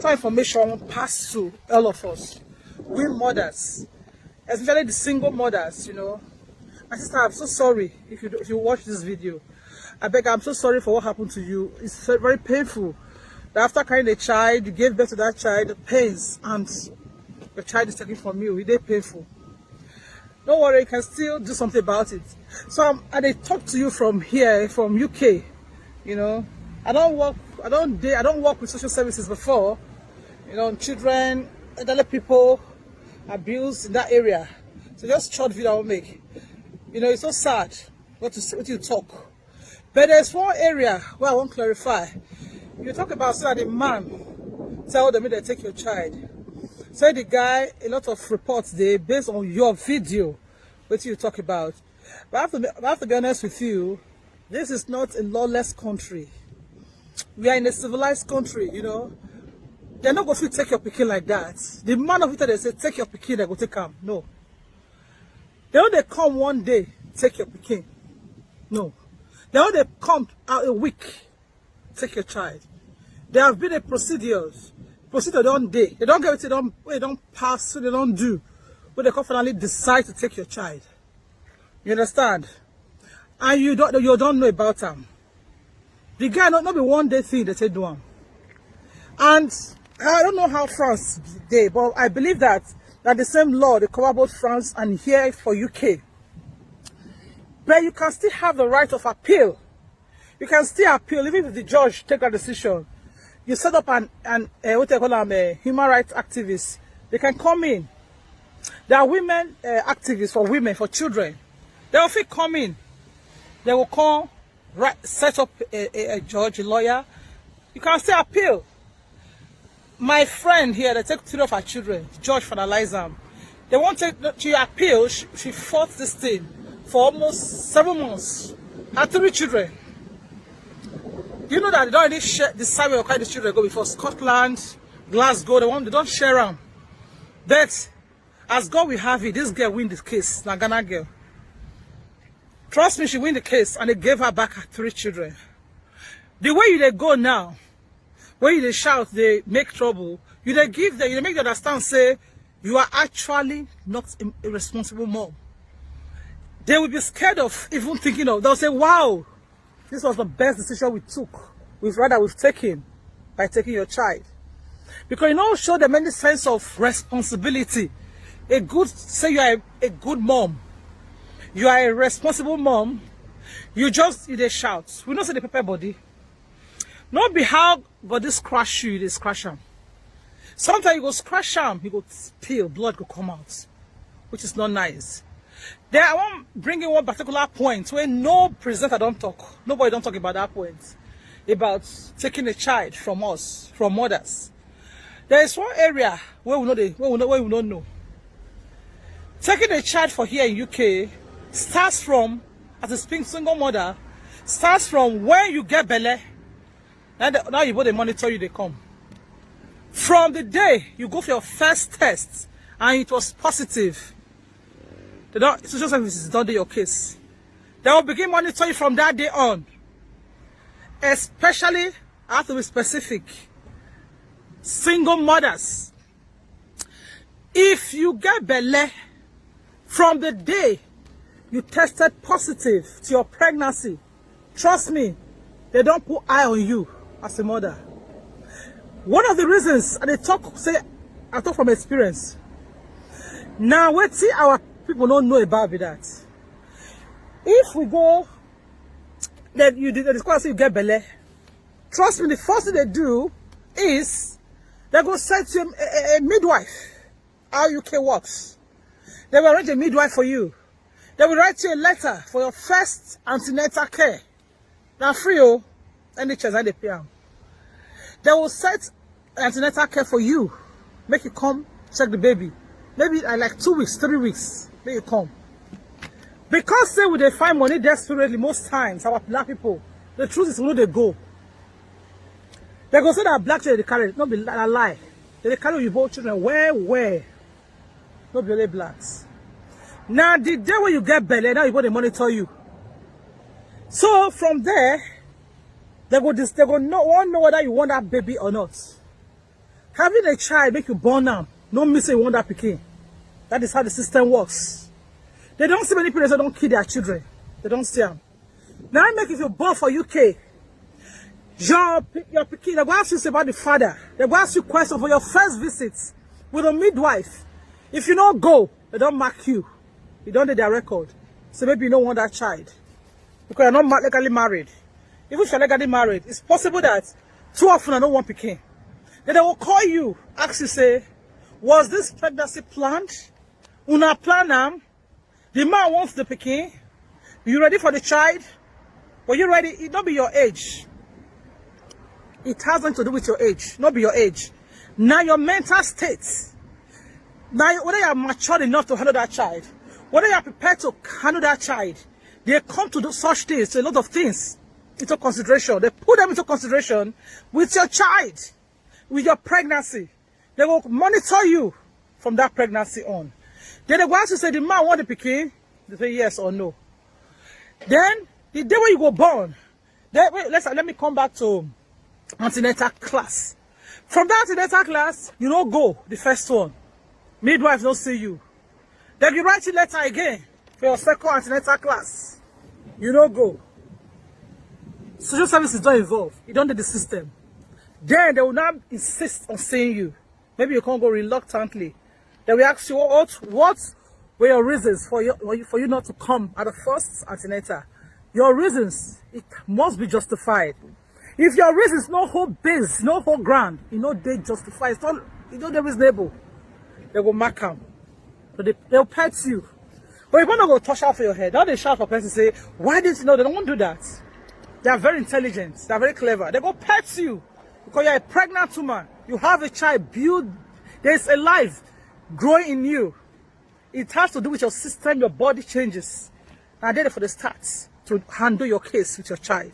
critical information pass through all of us. We mothers, especially the single mothers, you know. My sister, I'm so sorry if you watch this video. I beg, I'm so sorry for what happened to you. It's very painful. That after carrying a child, you gave birth to that child, the pains, and the child is taken from you. It's painful. Don't worry, you can still do something about it. So I talk to you from here, from UK. You know, I don't work with social services before. You know, children, elderly people, abused in that area. So just short video I will make. You know, it's so sad what you talk. But there's one area where I want to clarify. You talk about so that a man tell them they take your child. Say the guy, a lot of reports there based on your video, what you talk about. But I have to be honest with you, this is not a lawless country. We are in a civilized country, you know. They're not going to take your pikin like that. The man of it, they say, take your pikin, they go take him. No. They don't come one day, take your pikin. No. They don't come out a week, take your child. There have been a procedure don't day. They don't get it, they don't pass, so they don't do. But they confidently decide to take your child. You understand? And you don't know about them. The guy not be one day thing they say do him. And I don't know how France did, but I believe that the same law they cover both France and here for UK. But you can still have the right of appeal. You can still appeal even if the judge take a decision. You set up what they call them, human rights activists. They can come in. There are women activists for women, for children. They will come in. They will come, set up a judge, a lawyer. You can still appeal. My friend here, they take 3 of her children. The judge finalized them. They want to appeal. She fought this thing for almost 7 months. Her 3 children. You know that they don't really decide where the children go before. Scotland, Glasgow, they don't share them. But as God will have it, this girl win this case, the Ghana girl. Trust me, she win the case and they gave her back her 3 children. The way they go now, when they shout, they make trouble, you make them understand, say, you are actually not a responsible mom. They will be scared of even thinking of, they'll say, wow, this was the best decision we took. We've taken by taking your child. Because you know, show them any sense of responsibility. Say you are a good mom. You are a responsible mom. They shout. We don't say the pepper body. Not be how body scratch you, they scratch them. Sometimes you go scratch them, you go spill, blood go come out. Which is not nice. Then I want to bring in one particular point where no presenter don't talk. Nobody don't talk about that point. About taking a child from us, from mothers. There is one area where we don't know. Taking a child for here in UK starts from, as a single mother, starts from when you get belly. Now you they monitor you, they come. From the day you go for your first test and it was positive, social services don't do your case. They will begin monitoring you from that day on. Especially, I have to be specific, single mothers. If you get belly from the day you tested positive to your pregnancy, trust me, they don't put eye on you as a mother. One of the reasons, and I talk from experience. Now, what see our people don't know about that. If we go, then you discover you get belly. Trust me, the first thing they do is they go send you a midwife. How UK works. They will arrange a midwife for you. They will write you a letter for your first antenatal care. Now free, oh, NHS and they pay them. They will set antenatal care for you. Make you come check the baby. Maybe like 2 weeks, 3 weeks. Make you come. Because say they find money desperately most times, our black people, the truth is, they go. They go say that black children they carry, not be a lie. They carry you both children where? Not be only blacks. Now the day when you get belly, now you go they monitor you. So from there, they go know whether you want that baby or not. Having a child make you born now. No mean say you want that pikin. That is how the system works. They don't see many parents that don't kill their children. They don't see them. Now I make if you're born for UK. Your pikin, they go ask you about the father. They go ask you questions for your first visit with a midwife. If you don't go, they don't mark you. You don't need their record. So maybe you don't want that child. Because you're not legally married. Even if you're legally married, it's possible that too often I don't want pikin. Then they will call you, ask you, say, was this pregnancy planned? Una plan am? The man wants the pikin. You ready for the child? Were you ready? It not be your age. It has nothing to do with your age. Not be your age. Now your mental state. Now whether you are mature enough to handle that child, whether you are prepared to handle that child, they come to do such things, a lot of things into consideration. They put them into consideration with your child, with your pregnancy. They will monitor you from that pregnancy on. Then they go ask you, say, the man want the pikin? They say yes or no. Then, the day when you go born, then, let me come back to antenatal class. From that antenatal class, you don't go, the first one. Midwife don't see you. Then you write a letter again for your second antenatal class. You don't go. Social services don't involve. You don't need the system. Then they will now insist on seeing you. Maybe you can't go reluctantly. They will ask you, what were your reasons for you not to come at the first antenatal? Your reasons, it must be justified. If your reasons no whole base, no whole ground, you know they justify. It's not, you know they're reasonable. They will mark them. So they'll pet you. But if you're not going to touch out for your head, now they shout for person say, why didn't you know? They don't want to do that. They are very intelligent. They are very clever. They go pet you. Because you're a pregnant woman. You have a child. There's a life growing in you. It has to do with your system, your body changes. And then for the start to handle your case with your child.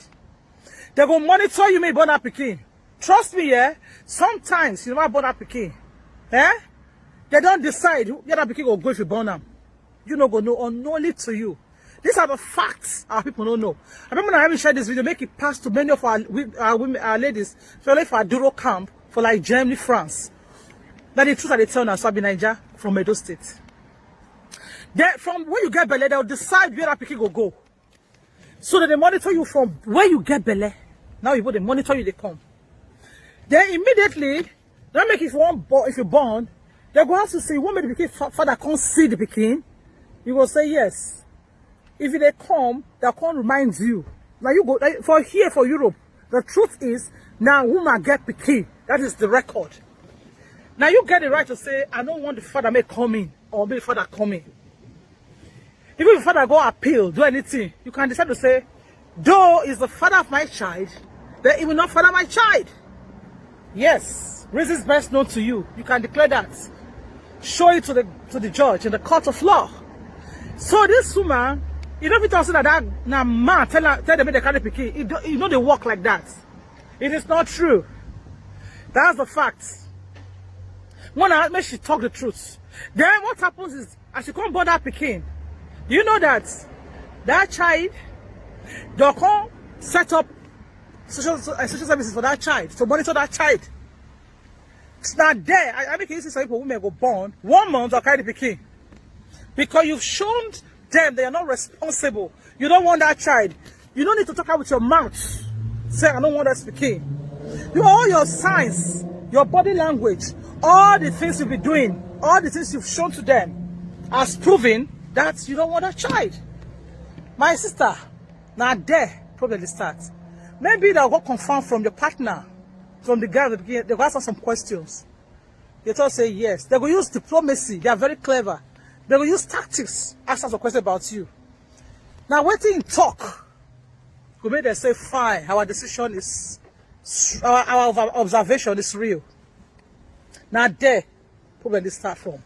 They go monitor you, may born a pikin. Trust me, yeah. Sometimes you might born a pikin. Eh? They don't decide whether pikin will go if you born them. You know go know unknowingly to you. These are the facts our people don't know. I remember when I haven't shared this video, make it pass to many of our women, our ladies, especially for our Duro camp, for like Germany, France. That the truth that they tell us, so I've been Niger from Edo State. Then from when you get belly, they'll decide where that pikin will go. So that they monitor you from where you get belly. Now you go, they monitor you, they come. Then immediately, they make if you're born, they go ask you say, you want me the pikin father can't see the pikin? You will say yes. If they come, they'll come remind you. Now you go for here for Europe. The truth is now woman get pikin. That is the record. Now you get the right to say, I don't want the father may come in or may the father come in. Even if the father go appeal, do anything, you can decide to say, though is the father of my child, then he will not father my child. Yes, reasons best known to you. You can declare that. Show it to the judge in the court of law. So this woman, you don't be talking that now man tell them they carry pikin. You know they walk like that. It is not true. That's the fact. When I make she talk the truth. Then what happens is, as she come born that pikin, do you know that that child, they'll come set up social services for that child, to monitor that child. It's not there. I make it easy for people, women go born, 1 month they'll carry the pikin. Because you've shown them they are not responsible. You don't want that child. You don't need to talk out with your mouth. Say, I don't want that pikin. All your signs, your body language, all the things you'll be doing, all the things you've shown to them as proving that you don't want that child. My sister, now there, probably start. Maybe they'll go confirm from your partner, from the guy at the beginning. They'll ask some questions. They all say yes. They will use diplomacy. They are very clever. They will use tactics. Ask us a question about you. Now, waiting talk. Could make them say, fine, our decision is, our observation is real. Now there, probably start from.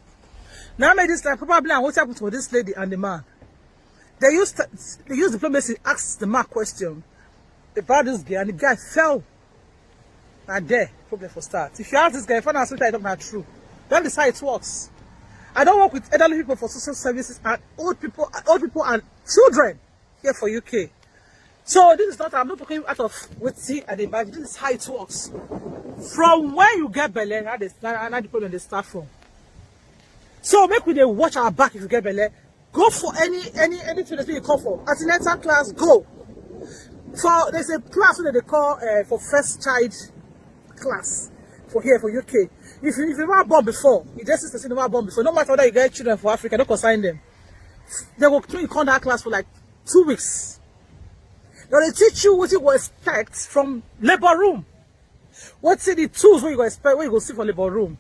Now maybe this time, probably what happened to this lady and the man. They use diplomacy, ask the man question about this guy, and the guy fell. Now there, problem for start. If you ask this guy, find out something I don't know true. Then this is how it works. I don't work with elderly people for social services and old people and children here for UK. So this is not, I'm not talking out of witty and imagine. This is how it works. From when you get belly, how the problem they start from. So make we they watch our back if you get belly. Go for anything that you call for. Antenatal class, go. For there's a class that they call for first child class for here for UK. If you never born before, you just say never born before. No matter whether you get children for Africa, don't consign them. They will train you that class for like 2 weeks. Now they teach you what you will expect from labor room. What's the tools what you go expect, what you go see for labor room.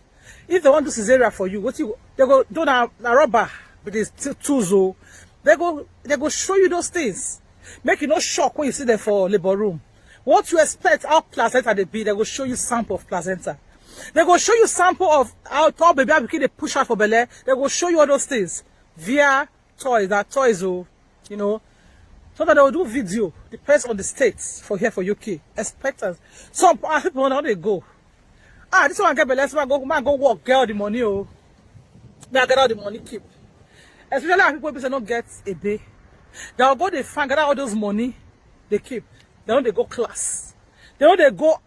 If they want to do cesarean for you, they go do a rubber with these tools. Oh, they go show you those things. Make you no shock when you see them for labor room. What you expect, how placenta they be, they will show you sample of placenta. They will show you sample of how tall baby they push out for belly. They will show you all those things via toys. That toys, oh, you know. So that they will do video. Depends on the states for here for UK. Expectants. Some people now they go. This one get belly. Let's go work. Get all the money. Oh, they get all the money keep. Especially people say not get a day. They will go they find get all those money they keep. They don't they go class. They don't they go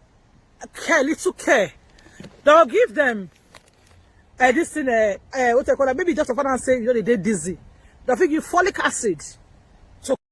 care, little care. They will give them this thing what they call it, maybe just a father and say you know they dizzy. They'll give you folic acid.